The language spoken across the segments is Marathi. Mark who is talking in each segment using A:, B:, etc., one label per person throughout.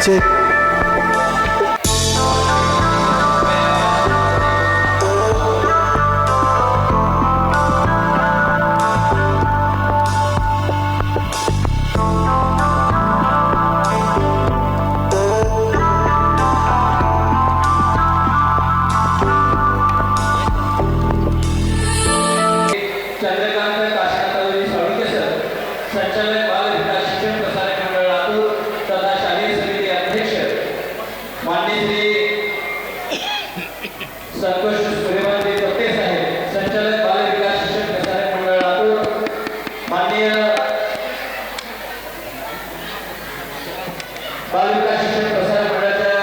A: चेक.
B: चंद्रकांत काशीनाथरावजी साळुंखे सर, संचालक बाल विकास शिक्षण प्रसारक मंडळ लातूर तथा शालेय समिती अध्यक्ष माननीय श्री संतोष सूर्यवंशी चपटे साहेब, संचालक बाल विकास शिक्षण प्रसारक मंडळ लातूर, माननीय बाल विकास शिक्षण प्रसारक मंडळाच्या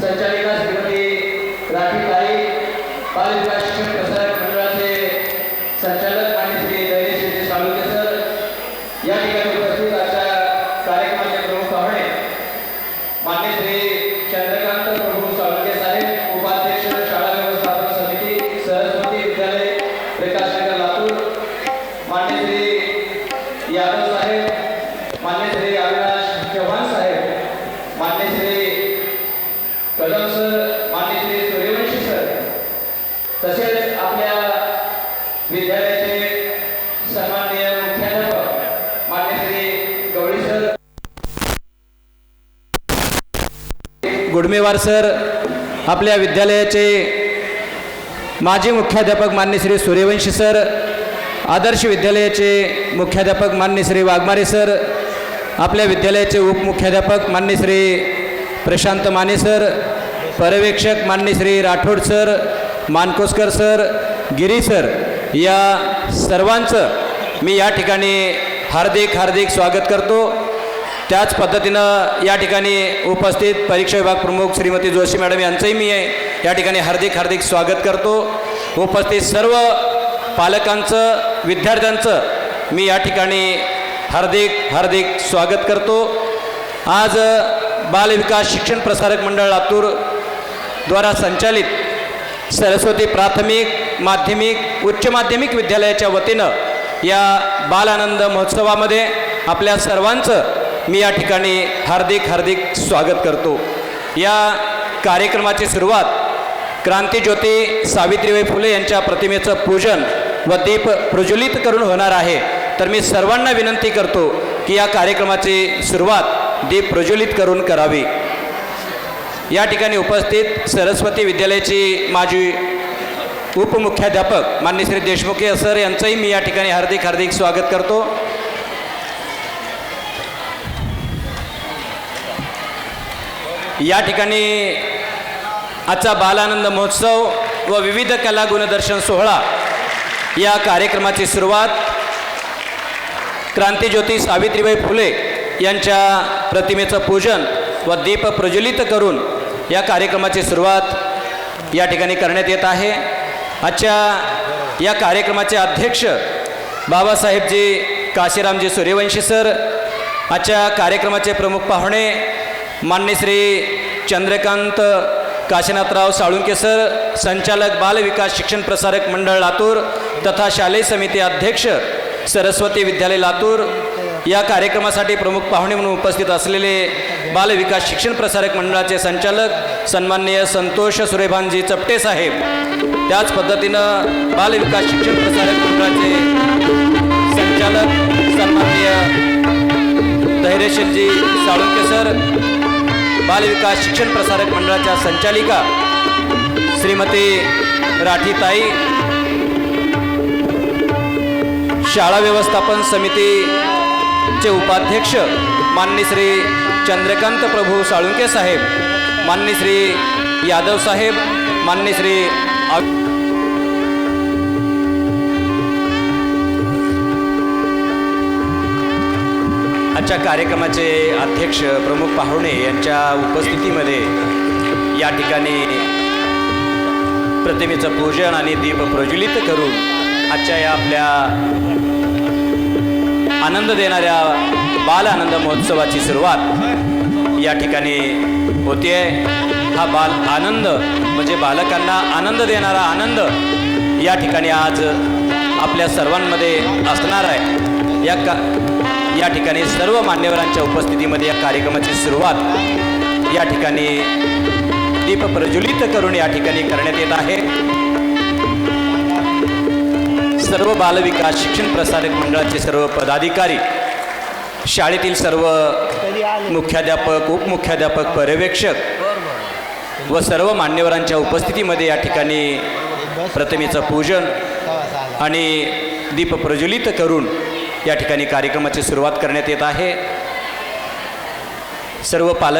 B: संचालिका श्रीमती राठीताई, बाल विकास शिक्षण प्रसारक मंडळाचे संचालक माननीय श्री दैनेशजी साळुंखे सर, या ठिकाणी उपस्थित आजच्या कार्यक्रमाचे प्रमुख पाहुणे माननीय श्री चंद्रकांत प्रभू साळुंखे साहेब, उपाध्यक्ष शाळा व्यवस्थापन समिती सरस्वती विद्यालय प्रकाशनगर लातूर, माननीय श्री यादव साहेब, माननीय श्री अविनाश चव्हाण साहेब, माननीय श्री कदम सर, माननीय श्री सूर्यवंशी सर, तसेच आपल्या विद्यालयाचे सन्माननीय मुख्याध्यापक माननीय श्री गवळी सर, गुडमेवार सर, आपल्या विद्यालयाचे माजी मुख्याध्यापक माननीय श्री सूर्यवंशी सर, आदर्श विद्यालयाचे मुख्याध्यापक माननीय श्री वाघमारे सर, आपल्या विद्यालयाचे उपमुख्याध्यापक माननीय श्री प्रशांत माने सर, पर्यवेक्षक माननीय श्री राठोड सर, मानकोसकर सर, गिरी सर, या सर्वांचं मी या ठिकाणी हार्दिक स्वागत करतो. त्याच पद्धतीनं या ठिकाणी उपस्थित परीक्षा विभाग प्रमुख श्रीमती जोशी मॅडम यांचंही मी या ठिकाणी हार्दिक स्वागत करतो. उपस्थित सर्व पालकांचं, विद्यार्थ्यांचं मी या ठिकाणी हार्दिक स्वागत करतो. आज बाल विकास शिक्षण प्रसारक मंडळ लातूर द्वारा संचालित सरस्वती प्राथमिक, माध्यमिक, उच्च माध्यमिक विद्यालयाच्या वतीनं या बाल आनंद महोत्सवामध्ये आपल्या सर्वांचं मी या ठिकाणी हार्दिक स्वागत करतो. या कार्यक्रमाची सुरुवात क्रांतिज्योती सावित्रीबाई फुले यांच्या प्रतिमेचं पूजन व दीप प्रज्वलित करून होणार आहे. तर मी सर्वांना विनंती करतो की या कार्यक्रमाची सुरुवात दीप प्रज्वलित करून करावी. या ठिकाणी उपस्थित सरस्वती विद्यालयाची माजी उपमुख्याध्यापक माननीय श्री देशमुखे सर यांचंही मी या ठिकाणी हार्दिक स्वागत करतो. या ठिकाणी आजचा बालानंद महोत्सव व विविध कला गुणदर्शन सोहळा या कार्यक्रमाची सुरुवात क्रांतिज्योती सावित्रीबाई फुले यांच्या प्रतिमेचं पूजन व दीप प्रज्वलित करून या कार्यक्रमाची सुरुवात या ठिकाणी करण्यात येत आहे. आजच्या या कार्यक्रमाचे अध्यक्ष बाबासाहेबजी काशीरामजी सूर्यवंशी सर, आजच्या कार्यक्रमाचे प्रमुख पाहुणे माननीय श्री चंद्रकांत काशीनाथराव साळुंखे सर, संचालक बाल विकास शिक्षण प्रसारक मंडळ लातूर तथा शालेय समिती अध्यक्ष सरस्वती विद्यालय लातूर, या कार्यक्रमासाठी प्रमुख पाहुणे म्हणून उपस्थित असलेले बाल विकास शिक्षण प्रसारक मंडळाचे संचालक सन्माननीय संतोष सूर्यवंशी चपटे साहेब, त्याच पद्धतीनं बाल विकास शिक्षण प्रसारक मंडळाचे संचालक सन्माननीय धैर्यशीलजी साळुंखे सर, बाल विकास शिक्षण प्रसारक मंडळाच्या संचालिका श्रीमती राठीताई, शाळा व्यवस्थापन समितीचे उपाध्यक्ष माननीय श्री चंद्रकांत प्रभू साळुंखे साहेब, माननीय श्री यादव साहेब, माननीय श्री आजच्या कार्यक्रमाचे अध्यक्ष प्रमुख पाहुणे यांच्या उपस्थितीमध्ये या ठिकाणी प्रतिमेचं पूजन आणि दीप प्रज्वलित करून आजच्या या आपल्या आनंद देणाऱ्या बाल आनंद महोत्सवाची सुरुवात या ठिकाणी होते. हा बाल आनंद म्हणजे बालकांना आनंद देणारा आनंद या ठिकाणी आज आपल्या सर्वांमध्ये असणार आहे. या ठिकाणी सर्व मान्यवरांच्या उपस्थितीमध्ये या कार्यक्रमाची सुरुवात या ठिकाणी दीप प्रज्वलित करून या ठिकाणी करण्यात येत आहे. सर्व बालविकास शिक्षण प्रसारक मंडळाचे सर्व पदाधिकारी, शाळेतील सर्व मुख्याध्यापक, उपमुख्याध्यापक, पर्यवेक्षक व सर्व मान्यवरांच्या उपस्थितीमध्ये या ठिकाणी प्रतिमेचं पूजन आणि दीप प्रज्वलित करून या ठिकाणी कार्यक्रमाची सुरुवात करण्यात येत आहे. सर्व पालक